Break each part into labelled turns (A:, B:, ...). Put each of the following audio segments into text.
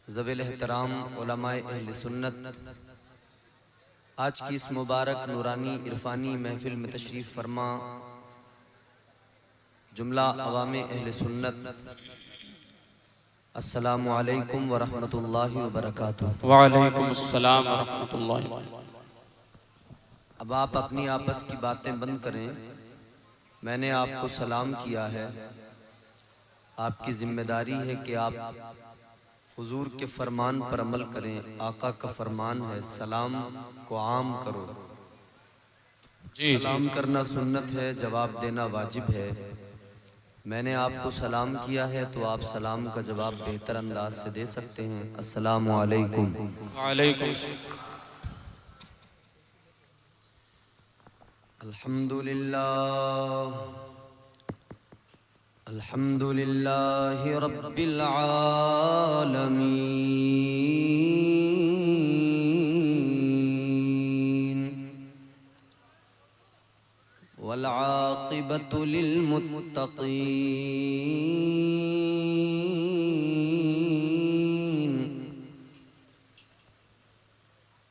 A: ज़वील एहतराम उलमाए अहले सुन्नत, आज की इस मुबारक नूरानी इरफानी महफिल में तशरीफ़ फरमा जुमला अवामे अहले सुन्नत, अस्सलामु अलैकुम व रहमतुल्लाहि व बरकातुहू।
B: वालेकुम अस्सलाम व रहमतुल्लाहि।
A: अब आप अपनी आपस की बातें बंद करें। मैंने आपको सलाम किया है, आपकी जिम्मेदारी है कि आप हुजूर के फरमान पर अमल करें। आका का फरमान है सलाम को आम करो। सलाम करना सुन्नत है, जवाब देना वाजिब है। मैंने आपको सलाम किया है तो आप सलाम का जवाब बेहतर अंदाज से दे सकते हैं। अस्सलामु अलैकुम।
B: वालेकुम
A: अल्हम्दुलिल्लाह अल्हम्दुलिल्लाहि रब्बिल आलमीन वल आक़िबतु लिल मुत्तक़ीन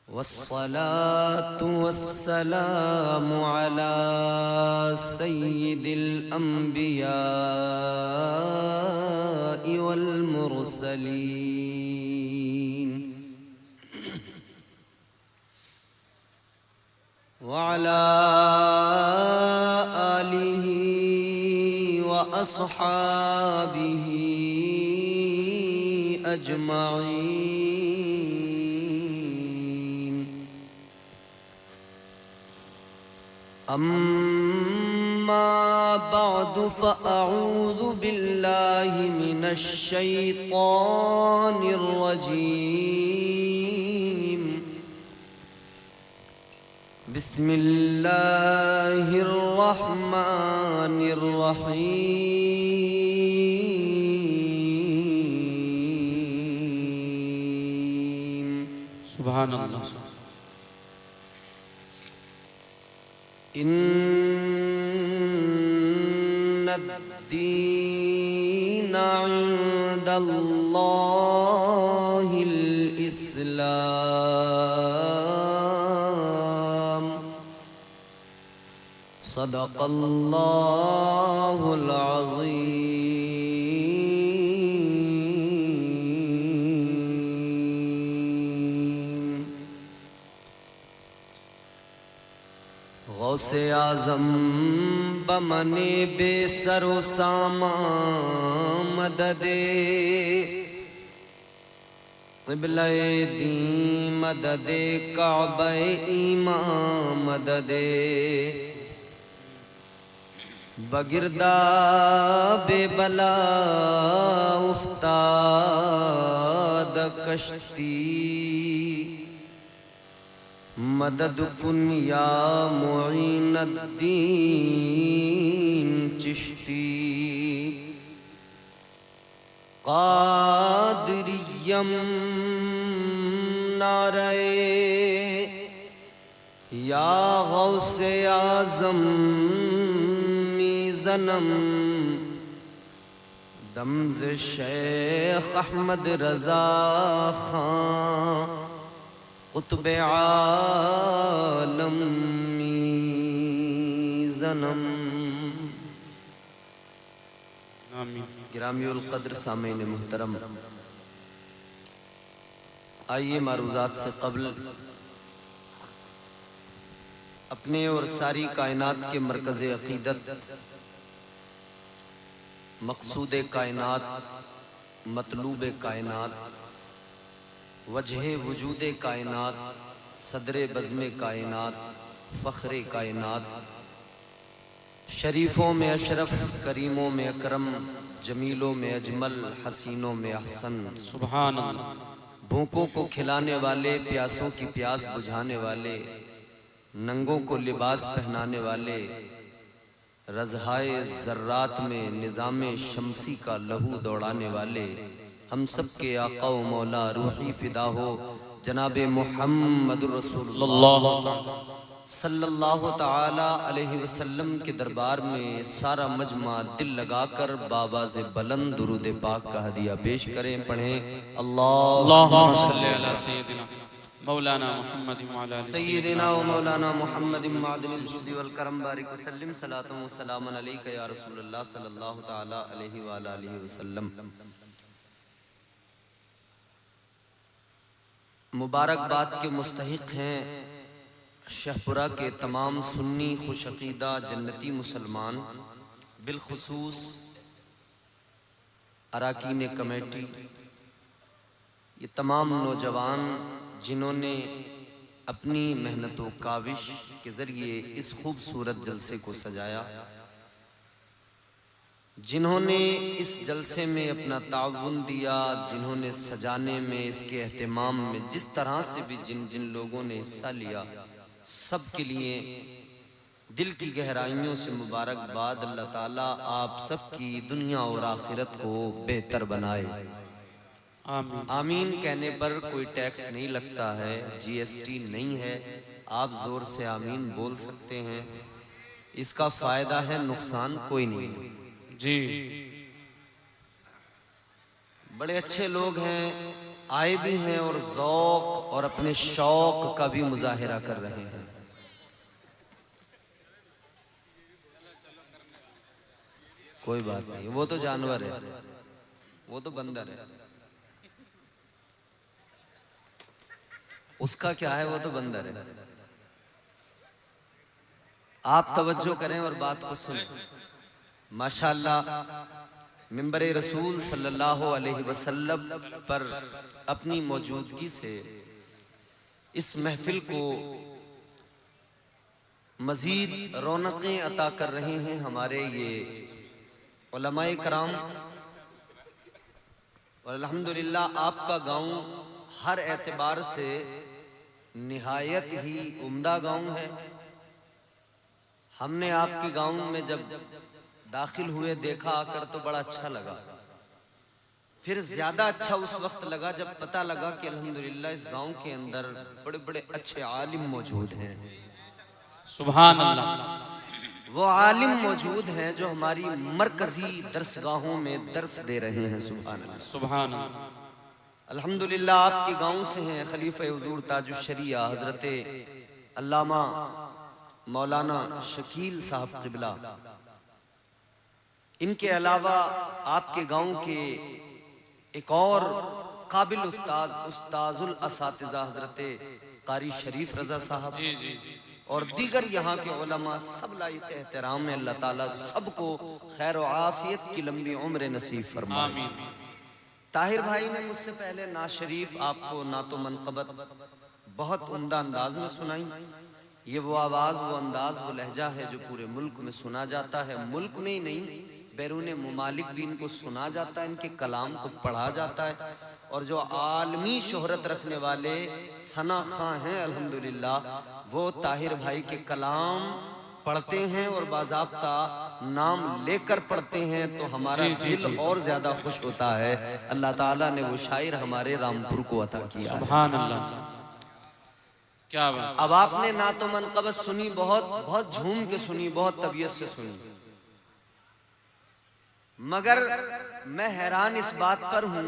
A: वस्सलातु वस्सलामु अला सय्यिदिल अंबियाइ वल मुरसलीन व अला आलिहि व अस्हाबिहि अजमईन। अम्मा बअदु फ़अऊज़ु बिल्लाहि मिनश शैतानिर रजीम। बिस्मिल्लाहिर रहमानिर रहीम।
B: सुभान अल्लाह।
A: इन्नद्दीन इंदल्लाहिल इस्लाम। सदक़ल्लाहुल अज़ीम। गौसे आज़म बमने बेसरो सामा मददे क़िबले दी मददे काबे ईमा मददे बगिरदा बेबला उफ्ताद कश्ती मदद कुन या मुईनुद्दीन चिश्ती। क़ादिरियम नारे या गौसे आज़म मीज़नम दम्ज़ शेख अहमद रज़ा खां क़ुत्ब आलम मीज़नम। गिरामियुल क़द्र सामीन मुहतरम, आइए मारूज़ात से क़ब्ल अपने और सारी कायनात के मरकज़ अक़ीदत, मक़सूद कायनात, मतलूब कायनात, वजह वजूद कायनात, सदर बज़्म कायनात, फ़ख्र कायनात, शरीफों में अशरफ, करीमों में अकरम, जमीलों में अजमल, हसीनों में अहसन।
B: सुभान अल्लाह।
A: भूखों को खिलाने वाले, प्यासों की प्यास बुझाने वाले, नंगों को लिबास पहनाने वाले, रज़हाए ज़र्रात में निज़ामे शम्सी का लहू दौड़ाने वाले, हम सब के आका व मौला रूही फ़िदा हो जनाबे मुहम्मद रसूलुल्लाह सल्लल्लाहु ताला अलैहि वसल्लम के दरबार में सारा मजमा दिल लगाकर बाबाज़े बुलंद दुरूद पाक का हदिया पेश करें। पढ़ें
B: अल्लाहुम्मा
A: अल्लाह
B: सल्ली अला सय्यिदिना मौलाना मुहम्मद व अला आलि
A: सय्यिदिना व मौलाना मुहम्मद मादिनिल जुद्दि वल करम बारिक वसल्लम सलातु व सलामन अलैका या रसूलल्लाह सल्लल्लाहु ताला अलैहि व आलिहि वसल्लम। मुबारकबाद के मुस्तहिक हैं शहपुरा के तमाम सुन्नी खुशअक़ीदा जन्नती मुसलमान, बिलखुसूस अराकीन कमेटी, ये तमाम नौजवान जिन्होंने अपनी मेहनत व काविश के ज़रिए इस खूबसूरत जलसे को सजाया, जिन्होंने इस जलसे में अपना ताउन दिया, जिन्होंने सजाने में, इसके एहतमाम में जिस तरह से भी जिन जिन लोगों ने हिस्सा लिया, सब के लिए दिल की गहराइयों से मुबारकबाद। अल्लाह ताला आप सब की दुनिया और आखिरत को बेहतर बनाए।
B: आमीन।
A: आमीन कहने पर कोई टैक्स नहीं लगता है, जीएसटी नहीं है, आप जोर से आमीन बोल सकते हैं, इसका फायदा है, नुकसान कोई नहीं है
B: जी।
A: बड़े अच्छे लोग हैं, आए भी हैं और ज़ौक़ और अपने शौक़ का भी मुजाहिरा कर रहे हैं। कोई बात नहीं, वो तो जानवर है, वो तो बंदर है, उसका क्या है, वो तो बंदर है। आप तवज्जो करें और बात को सुनें। माशाअल्लाह मिंबर रसूल सल्लल्लाहु अलैहि वसल्लम पर अपनी मौजूदगी से इस महफिल को मजीद रौनकें अता कर रहे हैं हमारे ये उलमाए कराम। और अल्हम्दुलिल्लाह आपका गांव हर एतबार से निहायत ही उम्दा गांव है। हमने आपके गांव में जब दाखिल हुए, देखा आकर तो बड़ा अच्छा लगा। फिर ज्यादा अच्छा उस वक्त लगा जब पता लगा कि अल्हम्दुलिल्लाह इस गांव के अंदर बड़े बड़े अच्छे आलिम मौजूद हैं।
B: सुभान अल्लाह।
A: वो आलिम मौजूद हैं जो हमारी मरकजी दरसगाहों में दर्स दे रहे हैं। सुभान अल्लाह,
B: सुभान अल्लाह।
A: अल्हम्दुलिल्लाह आपके गांव से हैं खलीफा हुजूर ताजुश शरिया हजरत अल्लामा मौलाना शकील साहब क़िबला। इनके अलावा आपके गांव के एक और काबिल उस्ताद उस्ताजुल असातिज़ा हजरत कारी शरीफ रजा साहब
B: जी जी।
A: और दीगर यहाँ के उलमा सब लायक एहतराम है। अल्लाह ताला सबको खैर व आफियत की लंबी उम्र नसीब फरमाए।
B: आमीन।
A: ताहिर भाई ने मुझसे पहले ना शरीफ आपको ना तो मनक़बत बहुत उम्दा अंदाज में सुनाई। ये वो आवाज़, वो अंदाज, वो लहजा है जो पूरे मुल्क में सुना जाता है। मुल्क में ही नहीं, बैरून मुमालिक भी इनको सुना जाता है, इनके कलाम को पढ़ा जाता है। और जो आलमी शोहरत रखने वाले सना खां हैं अल्हम्दुलिल्लाह, वो ताहिर भाई के कलाम पढ़ते हैं और बाज़ाब्ता नाम लेकर पढ़ते हैं तो हमारा दिल और ज्यादा खुश होता है। अल्लाह ताला ने वो शायर हमारे रामपुर को अता किया।
B: सुभान अल्लाह। क्या बात।
A: अब आपने ना तो मनक़बत सुनी, बहुत बहुत झूम के सुनी, बहुत तबीयत से सुनी, मगर मैं हैरान इस बात पर हूं,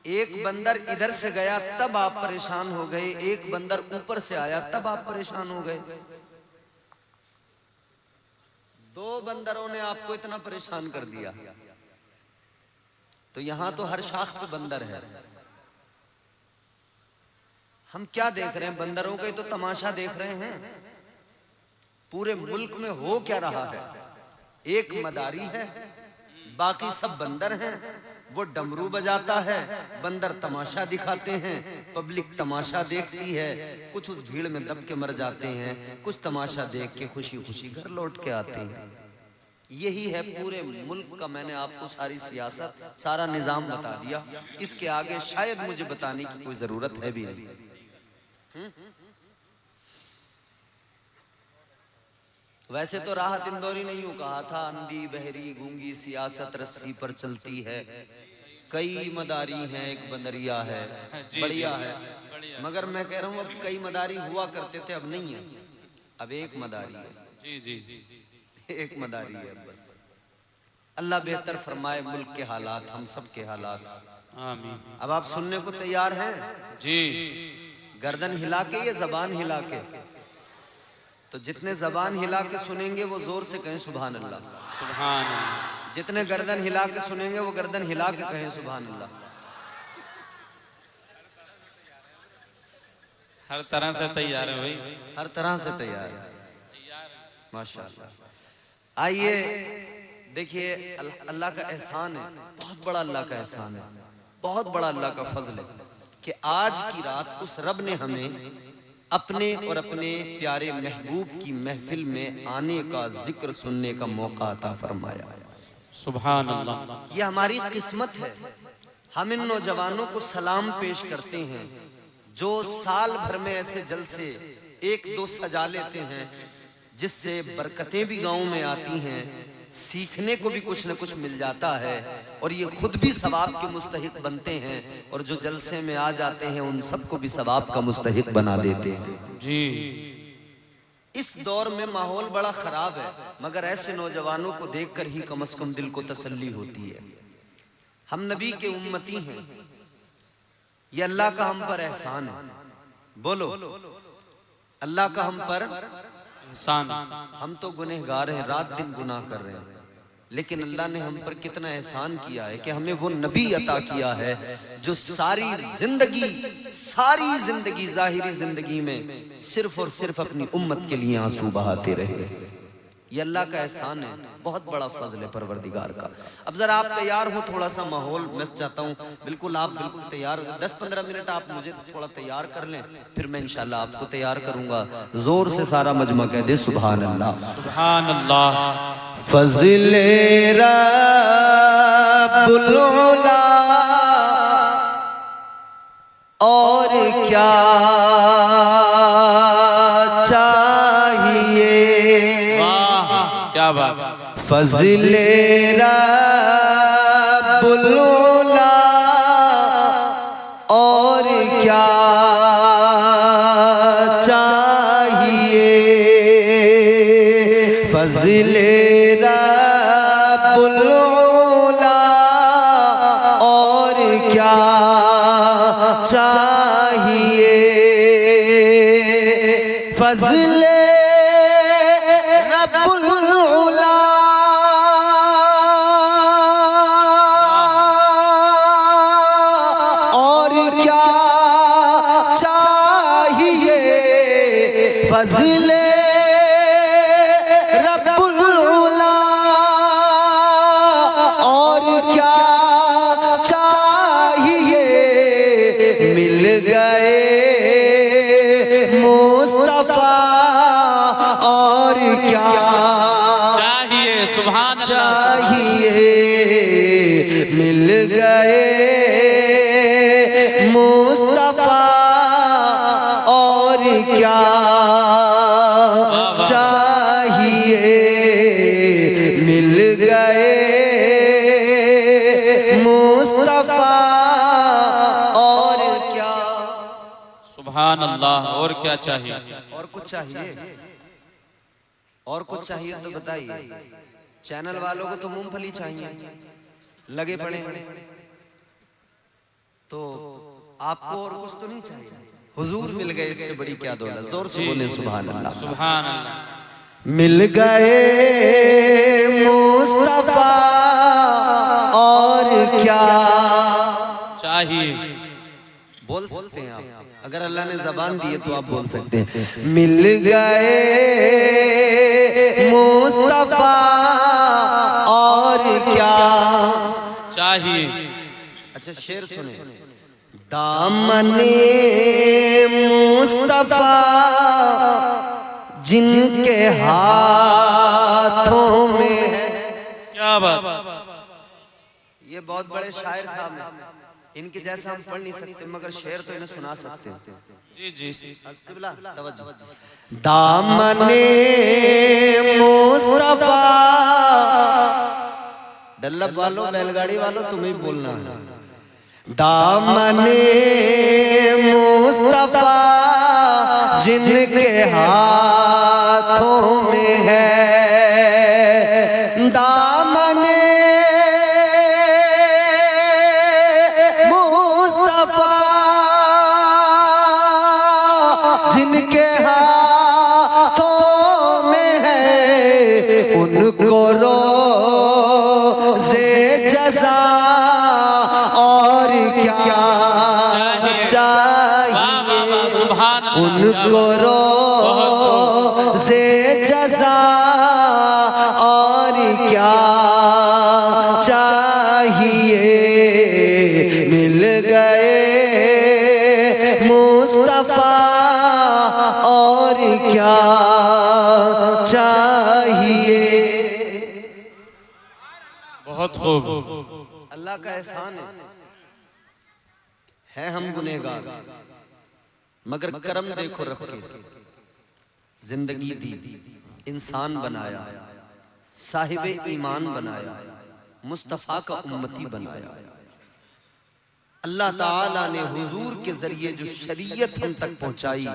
A: एक बंदर इधर से गया तब आप परेशान हो गए, एक बंदर ऊपर से आया तब आप परेशान हो गए। दो बंदरों ने आपको इतना परेशान कर दिया। तो यहां तो हर शाख पे बंदर है। हम क्या देख रहे हैं? बंदरों का ही तो तमाशा देख रहे हैं। पूरे मुल्क में हो क्या रहा है? एक मदारी है, बाकी सब बंदर हैं। वो डमरू बजाता है, बंदर तमाशा दिखाते हैं, पब्लिक तमाशा देखती है। कुछ उस भीड़ में दब के मर जाते हैं, कुछ तमाशा देख के खुशी खुशी घर लौट के आते हैं। यही है पूरे मुल्क का। मैंने आपको सारी सियासत, सारा निजाम बता दिया। इसके आगे शायद मुझे बताने की कोई जरूरत है भी नहीं। वैसे तो राहत इंदौरी ने यूं कहा था, अंधी बहरी गूंगी सियासत रस्सी पर चलती है, कई मदारी हैं एक बंदरिया है, बढ़िया है। मगर मैं कह रहा हूं अब कई मदारी हुआ करते थे, अब नहीं है। अब एक मदारी है,
B: जी जी जी
A: एक मदारी है बस। अल्लाह बेहतर फरमाए मुल्क के हालात, हम सब के हालात।
B: आमीन।
A: अब आप सुनने को तैयार हैं?
B: जी
A: गर्दन हिला के या जबान हिला के? तो जितने जबान हिला के सुनेंगे वो जोर से कहें सुभान अल्लाह।
B: सुभान अल्लाह।
A: जितने गर्दन हिला के सुनेंगे वो गर्दन हिला के कहें सुभान अल्लाह।
B: हर तरह से तैयार है भाई,
A: हर तरह से तैयार है, माशाअल्लाह। आइए देखिए, अल्लाह का एहसान है, बहुत बड़ा अल्लाह का एहसान है, बहुत बड़ा अल्लाह का फजल है कि आज की रात उस रब ने हमें अपने और अपने प्यारे महबूब की महफिल में आने का जिक्र सुनने का मौका अता फरमाया।
B: सुभान अल्लाह।
A: ये हमारी किस्मत है। हम इन नौजवानों को सलाम पेश करते हैं जो साल भर में ऐसे जलसे एक दो सजा लेते हैं जिससे बरकतें भी गांव में आती हैं, सीखने को भी कुछ न कुछ मिल जाता है और ये खुद भी सवाब के मुस्तहिक बनते हैं और जो जलसे में आ जाते हैं उन सबको भी सवाब का मुस्तहिक बना देते हैं
B: जी।
A: इस दौर में माहौल बड़ा खराब है, मगर ऐसे नौजवानों को देखकर ही कम से कम दिल को तसल्ली होती है। हम नबी के उम्मती हैं, ये अल्लाह का हम पर एहसान है। बोलो, अल्लाह का हम पर
B: एहसान।
A: हम तो गुनहगार हैं, रात दिन गुनाह कर रहे हैं, लेकिन अल्लाह ने हम पर कितना एहसान किया है कि हमें वो नबी अता किया है जो सारी जिंदगी जाहिरी जिंदगी में सिर्फ और सिर्फ अपनी उम्मत के लिए आंसू बहाते रहे। ये अल्लाह का एहसान है, बहुत बड़ा फजल है परवरदिगार का। अब जरा आप तैयार हो, थोड़ा सा माहौल मैं चाहता हूँ बिल्कुल आप बिल्कुल तैयार हो, 10-15 मिनट आप मुझे थोड़ा तैयार कर लें, फिर मैं इंशाल्लाह आपको तैयार करूंगा। जोर से सारा मजमा कह दे सुभान अल्लाह।
B: सुभान अल्लाह।
A: फज़ले रब्बुल उला और क्या चाहिए,
B: क्या बात।
A: फज़ले रब्बुल उला और क्या चाहिए, फज़ले रब्बुल उला और क्या चाहिए, फज़ले रब्बुल उला और क्या चाहिए, फज़ले रब्बुल उला और क्या चाहिए, मिल गए मुस्तफा और क्या
B: चाहिए। सुभान अल्लाह।
A: चाहिए, मिल गए मुस्तफा और क्या चाहिए, मिल गए मुस्तफा और क्या।
B: सुभान अल्लाह। और क्या चाहिए?
A: और कुछ चाहिए? और कुछ चाहिए तो बताइए। चैनल वालों को तो मूंगफली चाहिए, लगे पड़े हैं, तो आपको और कुछ तो नहीं चाहिए? हुजूर मिल गए, इससे बड़ी क्या दौलत। जोर से बोले सुभान अल्लाह।
B: सुभान अल्लाह।
A: मिल गए मुस्तफा और क्या
B: चाहिए।
A: बोल सकते हैं आप, अगर अल्लाह ने जबान दी है तो आप बोल सकते हैं। मिल गए मुस्तफा और क्या
B: चाहिए।
A: अच्छा शेर सुने। दामने मुस्तफा जिनके हाथों में है।
B: क्या बात।
A: ये बहुत बड़े शायर साहब हैं, इनके जैसा हम पढ़ नहीं सकते, मगर शेर तो इन्हें सुना सकते हैं।
B: जी जी।
A: दामने मुस्तफा, डल्लब वालों बैलगाड़ी वालों तुम्हें बोलना है। दामने मुस्तफा जिनके हाथ जिनके हाथों में है उनको रोज़े जज़ा और क्या चाहिए, उनको रोज़े जज़ा और क्या चाहिए। मिल गए मुस्तफा और क्या चाहिए।
B: बहुत खूब।
A: अल्लाह का एहसान है हम गुनहगार, मगर करम देखो रब के, जिंदगी दी, इंसान बनाया, साहिब ईमान बनाया, मुस्तफ़ा का उम्मती बनाया। अल्लाह ताला ने हुजूर के जरिए जो शरीयत हम तक पहुंचाई,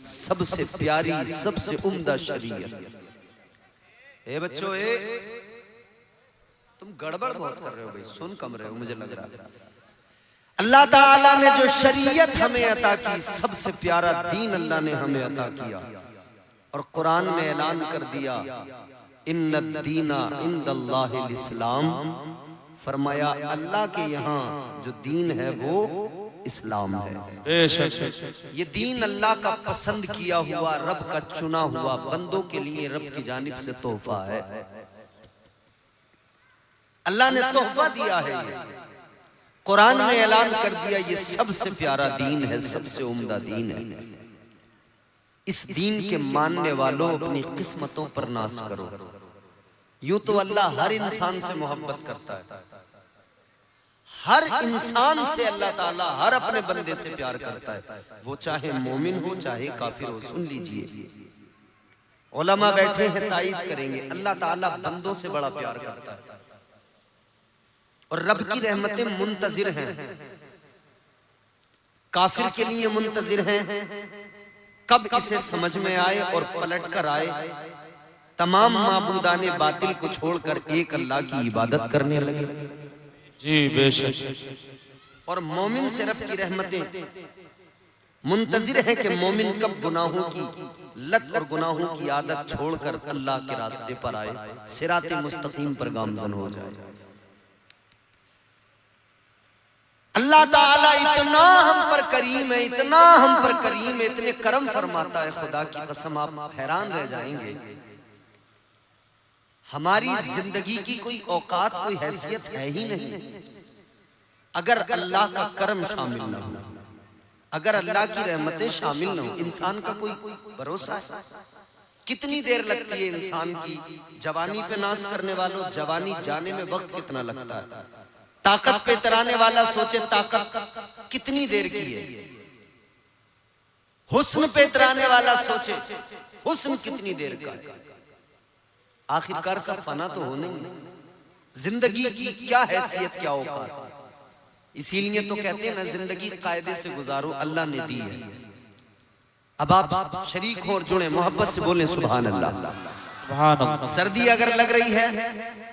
A: सबसे प्यारी, सबसे उम्दा शरीयत। ए बच्चों, तुम गड़बड़ बहुत कर रहे हो भाई, सुन कम रहे हो मुझे लग रहा है। अल्लाह ताला ने जो शरीयत हमें अता की, सबसे प्यारा दीन अल्लाह ने हमें अता किया, और कुरान में ऐलान कर दिया इन्नद्दीना इंदल्लाहिल इस्लाम। फरमाया अल्लाह के यहाँ जो दीन है वो इस्लाम है। ये दीन अल्लाह का पसंद किया हुआ, रब का चुना हुआ, बंदों के लिए रब की जानिब से तोहफा है। अल्लाह ने तोहफा दिया है। ये कुरान में ऐलान कर दिया ये सबसे प्यारा दीन है, सबसे उम्दा दीन है। इस दीन के मानने वालों अपनी किस्मतों पर नाज करो। यूं तो अल्लाह हर इंसान से मोहब्बत करता है, हर इंसान से अल्लाह ताला हर अपने बंदे से प्यार करता है, वो चाहे मोमिन हो चाहे काफिर हो। सुन लीजिए, उलमा बैठे हैं तायीद करेंगे, अल्लाह ताला बंदों से बड़ा प्यार करता है, और रब की रहमतें मुंतजिर हैं, काफिर के लिए मुंतजिर हैं कब इसे समझ में आए और पलट कर आए, तमाम माबूदाने बातिल को छोड़कर एक अल्लाह की इबादत करने लगे।
B: जी बेशक।
A: और मोमिन से रब की रहमतें मुंतजिर हैं कि मोमिन कब गुनाहों की लत और गुनाहों की आदत छोड़कर अल्लाह के रास्ते पर आए, सिराते मुस्तकीम पर गामजन हो जाए। अल्लाह ताला इतना हम पर करीम है, इतना हम पर करीम है, इतने करम फरमाता है, खुदा की कसम आप हैरान रह जाएंगे। हमारी जिंदगी की कोई औकात, कोई हैसियत है ही नहीं अगर अल्लाह का करम शामिल न हो, अगर अल्लाह की रहमतें शामिल न हो। इंसान का कोई भरोसा है? कितनी देर लगती है इंसान की जवानी पे नाज करने वालों, जवानी जाने में वक्त कितना लगता है। ताकत पे इतराने वाला सोचे ताकत कितनी देर की है। हुस्न पे इतराने वाला सोचे हुस्न कितनी देर का है। आखिरकार सब फना तो होने ही। जिंदगी की क्या हैसियत, क्या औकात। इसीलिए तो कहते हैं ना, जिंदगी कायदे से गुजारो, अल्लाह ने दी है। अब आप शरीक हो और जुड़े, मोहब्बत से बोले सुभान अल्लाह। सर्दी अगर लग रही है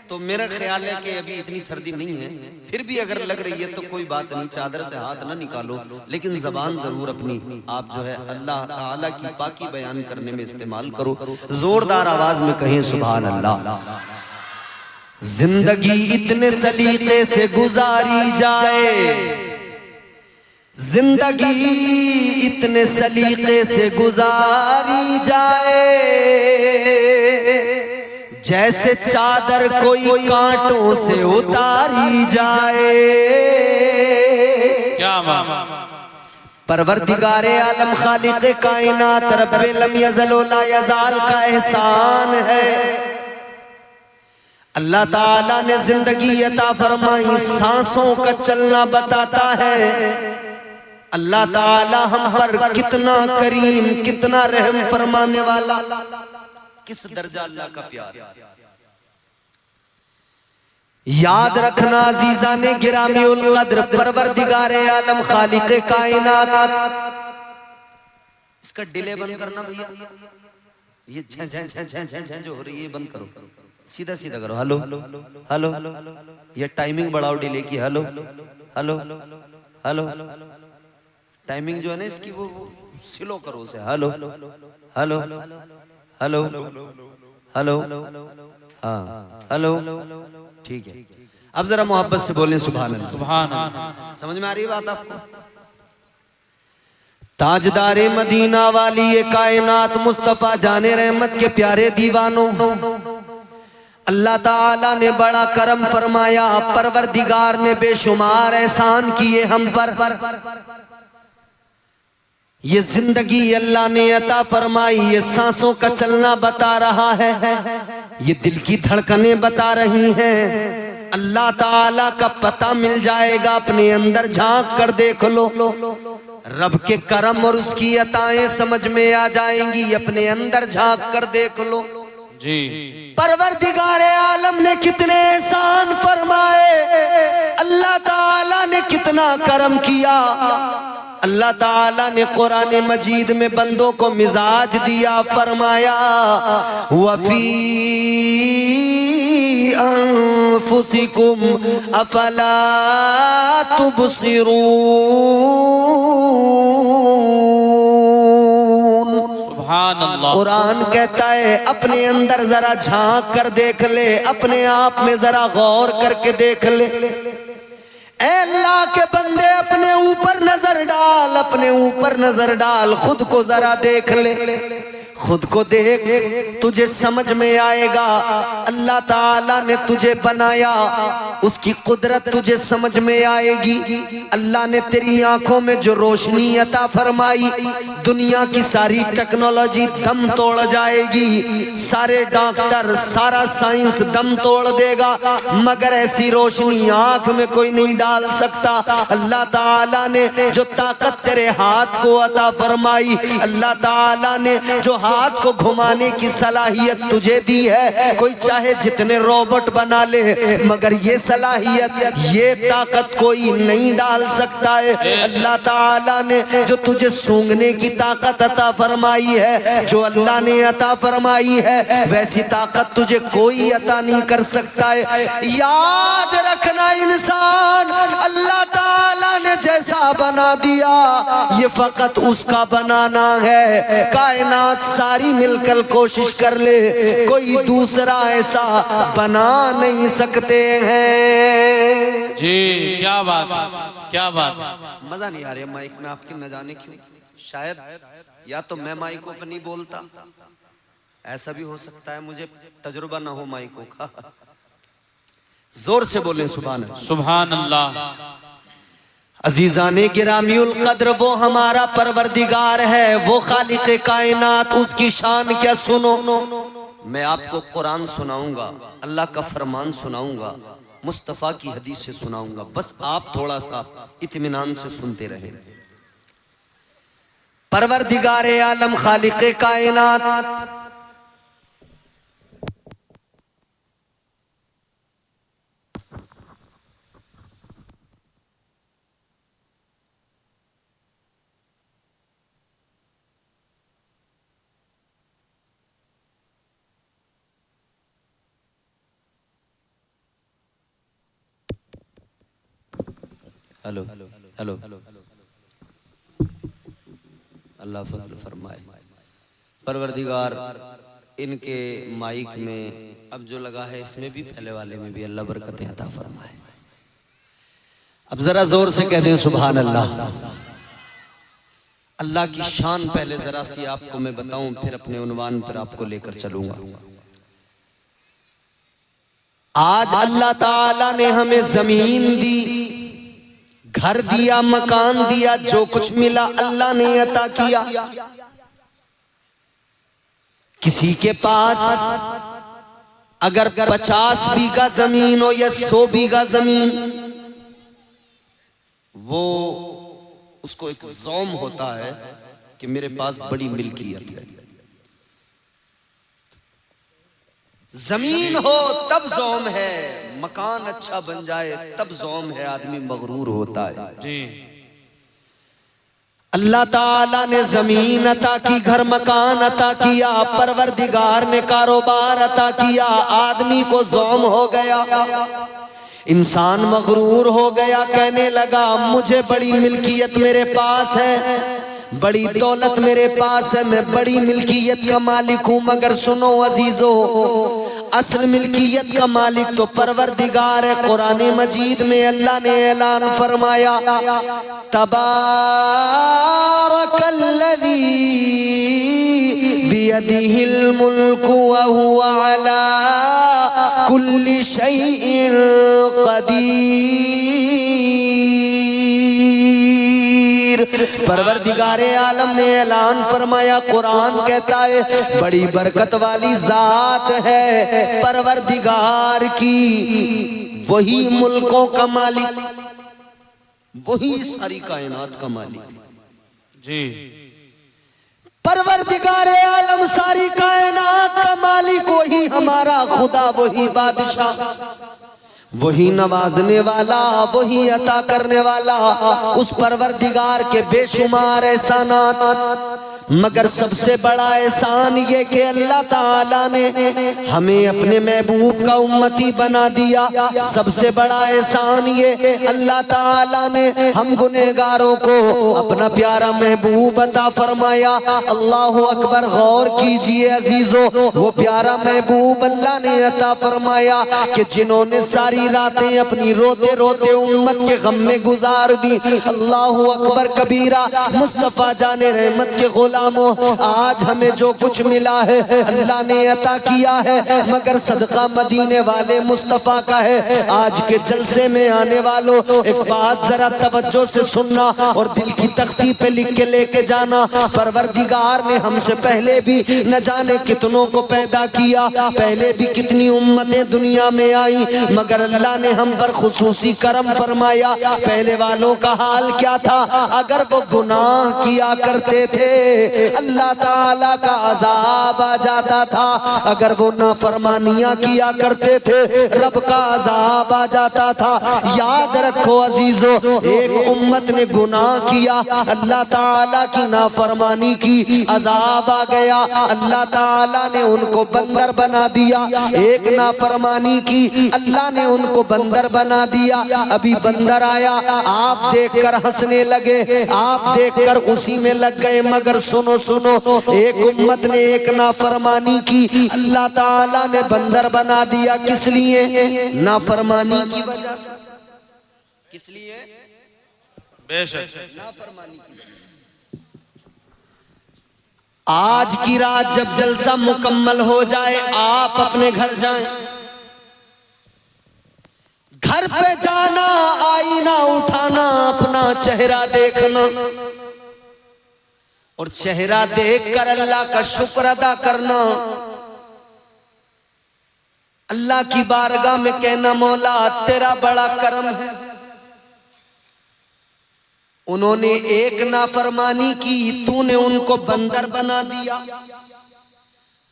A: तो मेरा ख्याल है कि अभी इतनी सर्दी नहीं है, फिर भी अगर लग रही है तो कोई बात नहीं, चादर से हाथ ना निकालो, लेकिन जबान जरूर अपनी आप जो है अल्लाह ताला की पाकी बयान करने में इस्तेमाल करो। जोरदार आवाज में कहें सुभान अल्लाह। जिंदगी इतने सलीके से गुजारी जाए, जिंदगी इतने सलीके से गुजारी जाए, जैसे चादर कोई कांटों से उतारी जाए।
B: क्या बात।
A: परवरदिगारे आलम खालिक़े कायनात रब्बे लम यज़ल व ला यज़ाल का एहसान है। अल्लाह ताला ने जिंदगी अता फरमाई, सांसों का चलना बताता है। अल्लाह ताला हम पर कितना करीम, कितना रहम फरमाने वाला, किस दर्जा अल्लाह का प्यार। याद रखना अजीजा ने गिरामी उल कद्र परवरदिगारे आलम खालिक़े कायनात। इसका डिले बंद करना भैया, ये झं झं झं झं झं झं जो हो रही है बंद करो, सीधा सीधा करो। हेलो हेलो, ये टाइमिंग बढ़ाओ डिले की। हेलो हेलो हेलो, टाइमिंग जो है ना इसकी वो स्लो करो उसे। हेलो हेलो हेलो हेलो, हाँ हेलो, ठीक है। अब जरा मोहब्बत से बोलें सुभान अल्लाह।
B: सुभान अल्लाह।
A: समझ में आ रही है बात आपको? ताजदारे मदीना वाली ये कायनात मुस्तफा जाने रहमत के प्यारे दीवानों, अल्लाह ताला ने बड़ा करम फरमाया, परवरदिगार ने बेशुमार एहसान किए हम पर। ये जिंदगी अल्लाह ने अता फरमाई, ये सांसों का चलना बता रहा है, ये दिल की धड़कनें बता रही हैं। अल्लाह ताला का पता मिल जाएगा, अपने अंदर झांक कर देख लो, रब के करम और उसकी अताएं समझ में आ जाएंगी। अपने अंदर झांक कर देख लो
B: जी।
A: परवरदिगारे आलम ने कितने एहसान फरमाए, अल्लाह ताला ने कितना करम किया। अल्लाह ताला ने कुरान मजीद में बंदों को मिजाज दिया, फरमाया वफी अनफुसिकुम अफला तुबसिरून। कुरान कहता है अपने अंदर जरा झांक कर देख ले, अपने आप में जरा गौर करके देख ले। ऐ अल्लाह के बंदे अपने ऊपर नजर डाल, अपने ऊपर नजर डाल, खुद को जरा देख ले, खुद को देख, तुझे समझ में आएगा अल्लाह ताला ने तुझे बनाया, उसकी कुदरत तुझे समझ में आएगी। अल्लाह ने तेरी आंखों में जो रोशनी अता फरमाई, दुनिया की सारी टेक्नोलॉजी दम तोड़ जाएगी, सारे डॉक्टर सारा साइंस दम तोड़ देगा, मगर ऐसी रोशनी आंख में कोई नहीं डाल सकता। अल्लाह ताला ने जो ताकत तेरे हाथ को अता फरमाई, अल्लाह ताला ने जो हाथ को घुमाने की सलाहियत तुझे दी है, कोई चाहे जितने रोबोट बना ले, मगर ये सलाहियत ये ताकत कोई नहीं डाल सकता है। अल्लाह ताला ने जो तुझे सूंघने की ताकत अता फरमाई है, जो अल्लाह ने अता फरमाई है, वैसी ताकत तुझे कोई अता नहीं कर सकता है। याद रखना इंसान अल्लाह ताला ने जैसा बना दिया, ये फकत उसका बनाना है। कायनात सारी मिलकर कोशिश कर ले, कोई दूसरा ऐसा बना नहीं सकते हैं।
B: जी क्या बात, क्या बात।
A: मजा नहीं आ रहा माइक में आपके, न जाने क्यों। शायद या तो मैं माइकों पर नहीं बोलता, ऐसा भी हो सकता है, मुझे तजुर्बा ना हो माइकों का। जोर से बोलें सुभान अल्लाह।
B: सुभान अल्लाह।
A: अजीजाने गिरामीउल कद्र वो हमारा परवरदिगार है, वो खालिक़े कायनात, उसकी शान क्या सुनो। मैं आपको कुरान सुनाऊंगा, अल्लाह का फरमान सुनाऊंगा, मुस्तफ़ा की हदीस से सुनाऊंगा, बस आप थोड़ा सा इत्मीनान से सुनते रहें। परवरदिगारे आलम खालिक़े कायनात, हेलो हेलो, अल्लाह फजल फरमाए। परवरदिगार इनके माइक में अब जो लगा है इसमें भी, पहले वाले में भी, अल्लाह बरकतें अता फरमाए। अब जरा जोर से कह दें सुभान अल्लाह। अल्लाह की शान पहले जरा सी आपको मैं बताऊं, फिर अपने उन्वान पर आपको लेकर चलूंगा। आज अल्लाह ताला ने हमें जमीन दी, घर दिया, मकान दिया, जो कुछ मिला अल्लाह ने अता किया। किसी के पास अगर 50 बीघा जमीन हो या 100 बीघा जमीन, वो उसको एक ज़ौम होता है कि मेरे पास बड़ी मिल्कियत है। जमीन हो तब ज़ौम है, मकान अच्छा बन जाए तब ज़ौम है, आदमी मगरूर होता है।
B: जी।
A: अल्लाह ताला ने जमीन अता की, घर मकान अता किया, परवरदिगार ने कारोबार अता किया, आदमी को ज़ौम हो गया, इंसान मगरूर हो गया, कहने लगा मुझे बड़ी मिल्कियत मेरे पास है, बड़ी दौलत मेरे पास है, मैं बड़ी मिल्कियत का मालिक हूँ, मगर सुनो अजीजो, असल मिल्कियत का मालिक तो परवरदिगार है। कुरान मजीद में अल्लाह ने ऐलान फरमाया, तबारकल्लज़ी बियदिहिल मुल्कु व हुवा अला कुल्ली शैइन कदीर। परवरदिगारे आलम ने ऐलान फरमाया, कुरान कहता है बड़ी बरकत वाली जात है परवरदिगार की, वही मुल्कों का मालिक, वही सारी कायनात का मालिक
B: जी।
A: परवरदिगारे आलम सारी कायनात का मालिक वही हमारा खुदा, वही बादशाह, वही नवाजने वाला, वही अता करने वाला। उस परवरदिगार के बेशुमार एहसानात, मगर सबसे बड़ा एहसान ये कि अल्लाह ताला ने हमें अपने महबूब का उम्मती बना दिया। सबसे बड़ा एहसान ये अल्लाह ताला ने हम गुनहगारों को अपना प्यारा महबूब अता फरमाया। अल्लाह अकबर, गौर कीजिए अजीजों, वो प्यारा महबूब अल्लाह ने अता फरमाया कि जिन्होंने सारी रातें अपनी रोते रोते उम्मत के गम में गुजार दी। अल्लाह अकबर कबीरा। मुस्तफा जाने रहमत के गुलामों, आज हमें जो कुछ मिला है अल्लाह ने अता किया है, मगर सदका मदीने वाले मुस्तफा का है। आज के जलसे में आने वालों, एक बात जरा तवज्जो से सुनना और दिल की तख्ती पे लिख के लेके जाना। परवरदिगार ने हमसे पहले भी न जाने कितनों को पैदा किया, पहले भी कितनी उम्मतें दुनिया में आई, मगर अल्लाह ने हम पर खुसूसी करम फरमाया। पहले वालों का हाल क्या था? अगर वो गुनाह किया करते थे अल्लाह ताला का अजाब आ जाता था, अगर वो नाफरमानियां किया करते थे रब का अजाब आ जाता था। याद रखो अजीजों, एक उम्मत ने गुनाह किया, अल्लाह ताला की नाफरमानी की, अजाब आ गया, अल्लाह ताला ने उनको बंदर बना दिया। एक नाफरमानी की, अल्लाह ने उनको बंदर बना दिया। अभी बंदर आया, आप देखकर हंसने लगे, आप देखकर उसी में लग गए, मगर सुनो सुनो, एक उम्मत ने एक नाफरमानी की, अल्लाह ताला ने बंदर बना दिया। किस लिए? नाफरमानी की वजह से। किस लिए?
B: बेशक
A: नाफरमानी की वजह से। आज की रात जब जलसा मुकम्मल हो जाए, आप अपने घर जाएं, घर पे जाना, आईना उठाना, अपना चेहरा देखना और चेहरा देखकर अल्लाह का शुक्र अदा करना। अल्लाह की बारगाह में कहना, मौला तेरा बड़ा करम है, उन्होंने एक नाफरमानी की, तूने उनको बंदर बना दिया।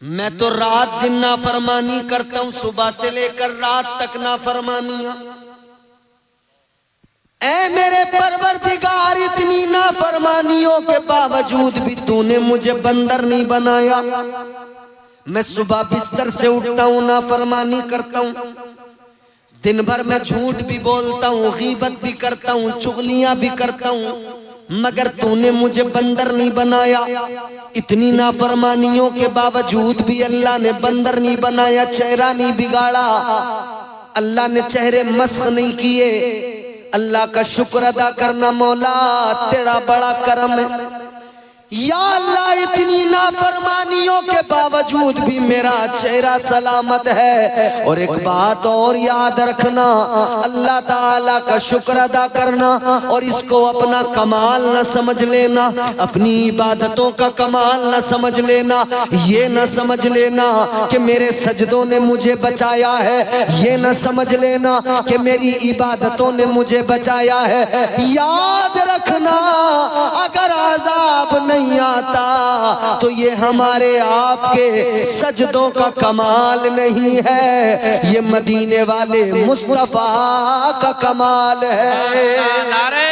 A: मैं तो रात दिन नाफरमानी करता हूं, सुबह से लेकर रात तक नाफरमानियां। ऐ मेरे परवरदिगार, इतनी नाफरमानियों के बावजूद भी तूने मुझे बंदर नहीं बनाया। मैं सुबह बिस्तर से उठता हूं, नाफरमानी करता हूं, दिन भर मैं झूठ भी बोलता हूं, गीबत भी करता हूं, चुगलियां भी करता हूं, मगर तूने मुझे बंदर नहीं बनाया। इतनी नाफरमानियों के बावजूद भी अल्लाह ने बंदर नहीं बनाया, चेहरा नहीं बिगाड़ा, अल्लाह ने चेहरे मस्ख नहीं किए। अल्लाह का शुक्र अदा करना, मौला तेरा बड़ा करम है। या अल्लाह, इतनी नाफरमानियों के बावजूद भी मेरा चेहरा सलामत है। और एक बात और याद रखना, अल्लाह ताला का शुक्र अदा करना और इसको अपना कमाल न समझ लेना, अपनी इबादतों का कमाल न समझ लेना। ये न समझ लेना कि मेरे सजदों ने मुझे बचाया है, ये न समझ लेना कि मेरी इबादतों ने मुझे बचाया है। याद रखना, अगर आज़ाब नहीं आता तो ये हमारे आपके सजदों का कमाल नहीं है, ये मदीने वाले मुस्तफा का कमाल है।
B: नारे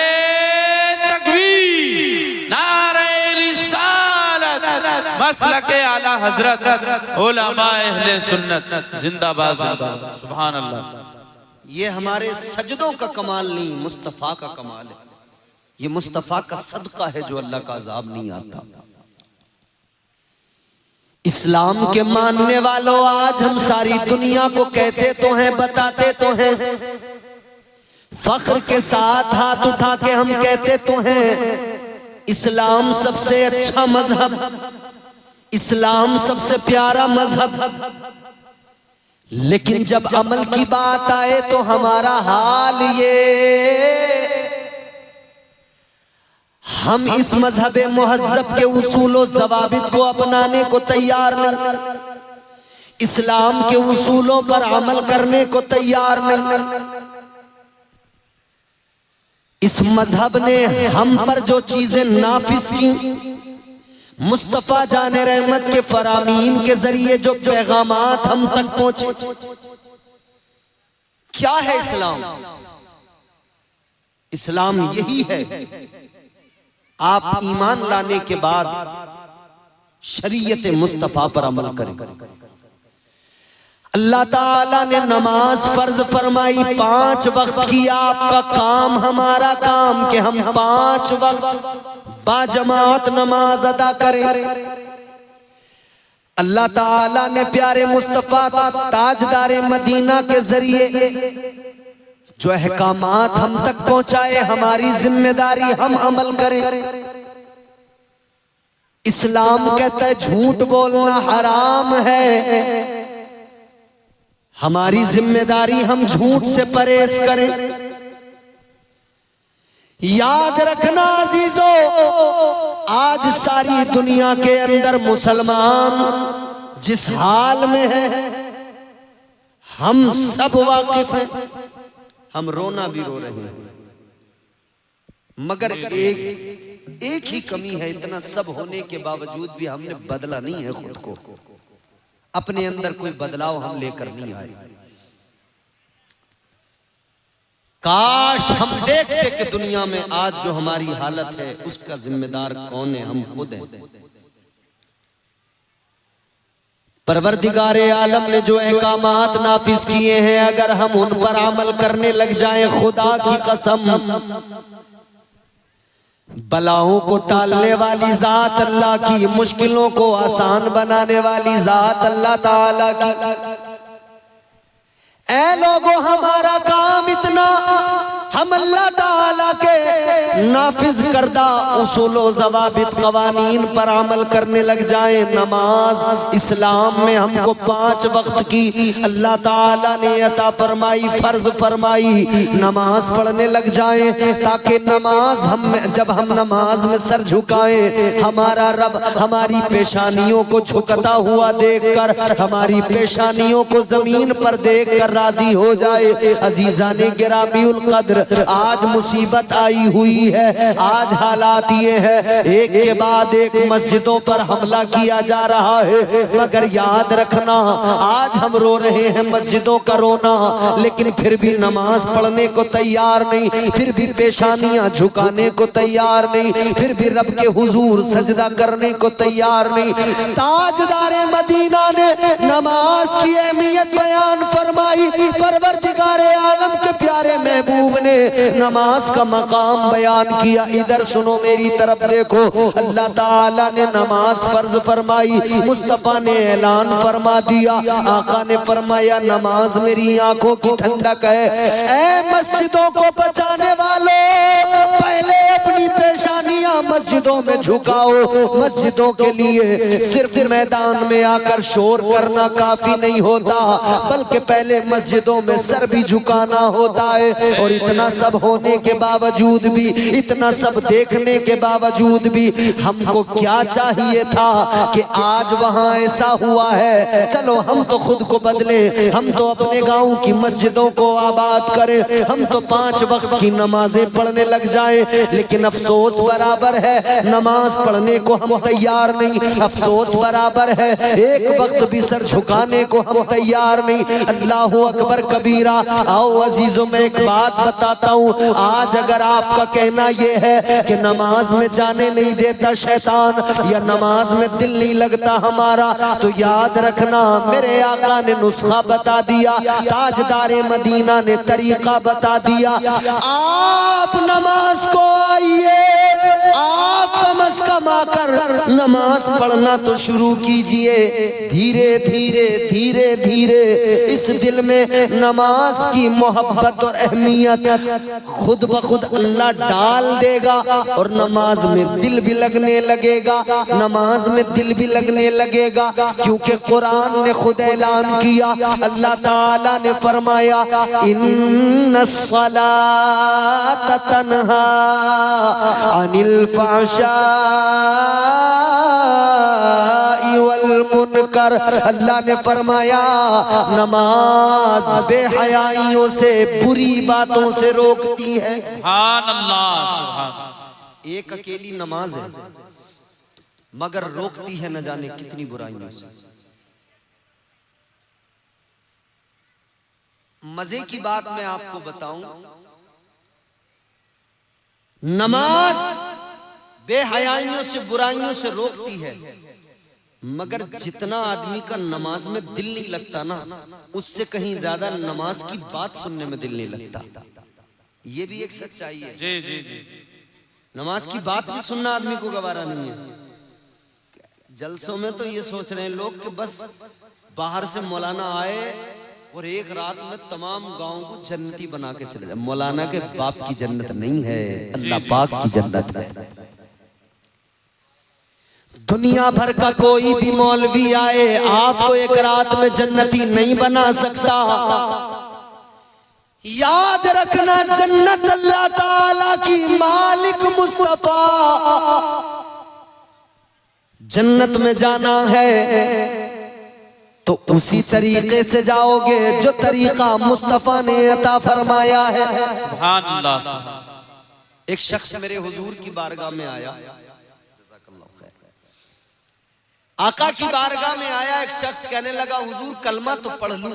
B: तकबीर, नारे रिसालत, मसलके आला हजरत, उलमा अहले सुन्नत जिंदाबाद जिंदाबाद, सुभान अल्लाह।
A: ये हमारे सजदों का कमाल नहीं, मुस्तफा का कमाल है। ये मुस्तफ़ा का सदका है जो अल्लाह का अज़ाब नहीं आता। इस्लाम के मानने वालों, आज हम सारी दुनिया को कहते तो हैं, बताते तो हैं, फख्र के साथ हाथ उठा के हम कहते तो हैं, इस्लाम सबसे अच्छा मजहब, इस्लाम सबसे प्यारा मजहब। लेकिन जब अमल की बात आए तो हमारा हाल ये, हम इस मजहब मुहज्जब के उसूलों ज़वाबित को अपनाने को तैयार नहीं, इस्लाम के उसूलों पर अमल करने को तैयार नहीं। इस मजहब ने हम पर जो चीजें नाफिज की, मुस्तफा जाने रहमत के फरामीन के जरिए जो पैगामात हम तक पहुंचे, क्या है इस्लाम? इस्लाम यही है, आप ईमान लाने के बाद शरीयत मुस्तफा पर अमल करें। अल्लाह ताला ने नमाज फर्ज फरमाई 5 वक्त की। आपका काम, हमारा काम कि हम 5 वक्त बाजमात नमाज अदा करें। अल्लाह ताला ने प्यारे मुस्तफा ताजदारे मदीना के जरिए जो अहकामात हम तक पहुंचाए, हमारी जिम्मेदारी हम अमल करें। इस्लाम कहता है झूठ बोलना हराम है, हमारी जिम्मेदारी हम झूठ से परहेज करें। याद रखना अजीजों, आज सारी दुनिया के अंदर मुसलमान जिस हाल में है हम सब वाकिफ हैं। हम रोना भी रो रहे हैं, मगर एक ही कमी है, इतना सब होने के बावजूद भी हमने बदला नहीं है खुद को, अपने अंदर कोई बदलाव हम लेकर नहीं आए। काश हम देखते कि दुनिया में आज जो हमारी हालत है उसका जिम्मेदार कौन है? हम खुद हैं। परवरदिगारे आलम ने जो अहकामात नाफिज किए हैं, अगर हम उन पर अमल करने लग जाएं, खुदा की कसम, बलाओं को टालने वाली जात अल्लाह की, मुश्किलों को आसान बनाने वाली जात अल्लाह ताला की। ऐ लोगों, हमारा काम इतना, हम अल्लाह ताला के नाफिज करदा उसूलों ज़वाबित कवानीन पर अमल करने लग जाए। नमाज इस्लाम में हमको 5 वक्त की अल्लाह ताला ने अता फरमाई, फर्ज फरमाई। नमाज पढ़ने लग जाए ताकि नमाज जब हम नमाज में सर झुकाएं, हमारा रब हमारी पेशानियों को झुकता हुआ देखकर, हमारी पेशानियों को जमीन पर देखकर राजी हो जाए। अजीजा ने गिरामीउल कद्र, आज मुसीबत आई हुई है, आज हालात ये है, एक के बाद एक मस्जिदों पर हमला किया जा रहा है, मगर याद रखना आज हम रो रहे हैं मस्जिदों का रोना, लेकिन फिर भी नमाज पढ़ने को तैयार नहीं, फिर भी पेशानियां झुकाने को तैयार नहीं, फिर भी रब के हुजूर सजदा करने को तैयार नहीं। ताजदारे मदीना ने नमाज की अहमियत बयान फरमाई, परवरदिगारे आलम के प्यारे महबूब ने नमाज का मकाम बयान किया। इधर सुनो, मेरी तरफ देखो, अल्लाह ताला ने नमाज फर्ज फरमाई, मुस्तफा ने ऐलान फरमा दिया, आका ने फरमाया नमाज मेरी आंखों की ठंडक है। ऐ मस्जिदों को बचाने वालों, पहले अपनी पेशानियां मस्जिदों में झुकाओ। मस्जिदों के लिए सिर्फ मैदान में आकर शोर करना काफी नहीं होता, बल्कि पहले मस्जिदों में सर भी झुकाना होता है। और इतना सब होने के बावजूद भी, इतना सब देखने के बावजूद भी हमको क्या चाहिए था कि आज वहां ऐसा हुआ है। चलो हम तो खुद को बदले, हम तो अपने गांव की मस्जिदों को आबाद करें, हम तो 5 वक्त की नमाजें पढ़ने लग जाएं। लेकिन अफसोस बराबर है, है, नमाज पढ़ने को हम तैयार नहीं। अफसोस बराबर है, एक वक्त भी सर झुकाने को हम तैयार नहीं। अल्लाह अकबर कबीरा। आओ अजीजों, में एक बात बताता हूँ, आज अगर आपका कहना यह है कि नमाज में जाने नहीं देता शैतान, या नमाज में दिल नहीं लगता हमारा, तो याद रखना मेरे आका ने नुस्खा बता दिया, ताजदारे मदीना ने तरीका बता दिया। आप नमाज को आइए, आप कम से कम आकर नमाज पढ़ना तो शुरू कीजिए। धीरे धीरे धीरे धीरे इस दिल में नमाज की मोहब्बत और अहमियत खुद ब खुद अल्लाह डाल देगा, और नमाज में दिल भी लगने लगेगा, नमाज में दिल भी लगने लगेगा। क्योंकि कुरान ने खुद ऐलान किया, अल्लाह ताला ने फरमाया, इन्नस्सलात तन्हा अनिल वल मुनकर। अल्लाह ने फरमाया, नमाज बेहयाइयों से, बुरी बातों से रोकती है।
B: सुभान अल्लाह, सुभान।
A: एक अकेली नमाज है, मगर रोकती है न जाने कितनी बुराइयों से। मजे की बात मैं आपको बताऊं, नमाज बेहयाइयों से, बुराइयों से रोकती है, मगर जितना आदमी का नमाज में दिल नहीं लगता ना, उससे कहीं ज्यादा नमाज की बात सुनने में दिल नहीं लगता। ये भी एक सच्चाई है।
B: जी जी जी।
A: नमाज की बात भी सुनना आदमी को गवारा नहीं है। जलसों में तो ये सोच रहे हैं लोग कि बस बाहर से मौलाना आए और एक रात में तमाम गांव को जन्नती बना के चले जाए। मौलाना के बाप की जन्नत नहीं है, अल्लाह पाक की जन्नत है। दुनिया भर का कोई भी मौलवी आए, आपको एक रात में जन्नती नहीं बना सकता। याद रखना, जन्नत अल्लाह ताला की, मालिक मुस्तफा। जन्नत में जाना है तो उसी तरीके से जाओगे जो तरीका मुस्तफा ने अता फरमाया है।
B: सुभान अल्लाह, सुभान।
A: एक शख्स मेरे हुजूर की बारगाह में आया, आका की बारगाह में आया एक शख्स, कहने लगा, हुजूर कलमा तो पढ़ लूं,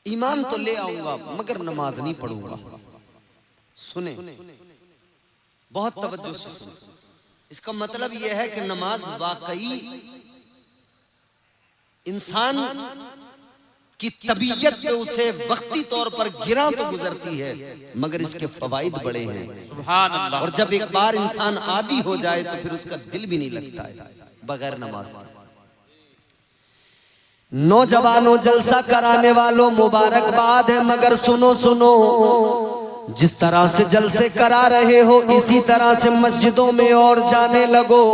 A: ईमान तो ले आऊंगा, मगर नमाज नहीं पढ़ूंगा। सुने, बहुत तवज्जो से सुने। इसका मतलब यह है कि नमाज वाकई इंसान की तबीयत पे उसे वक्ती तौर पर गिरा तो गुजरती है, मगर इसके फवाइद बड़े हैं।
B: सुभान अल्लाह।
A: और जब एक बार इंसान आदी हो जाए तो फिर उसका दिल भी नहीं लगता है बगैर नमाज के। नौजवानों, जलसा कराने वालों, मुबारकबाद है, मगर सुनो सुनो, जिस तरह से जलसे करा रहे हो इसी तरह से मस्जिदों में और जाने लगो।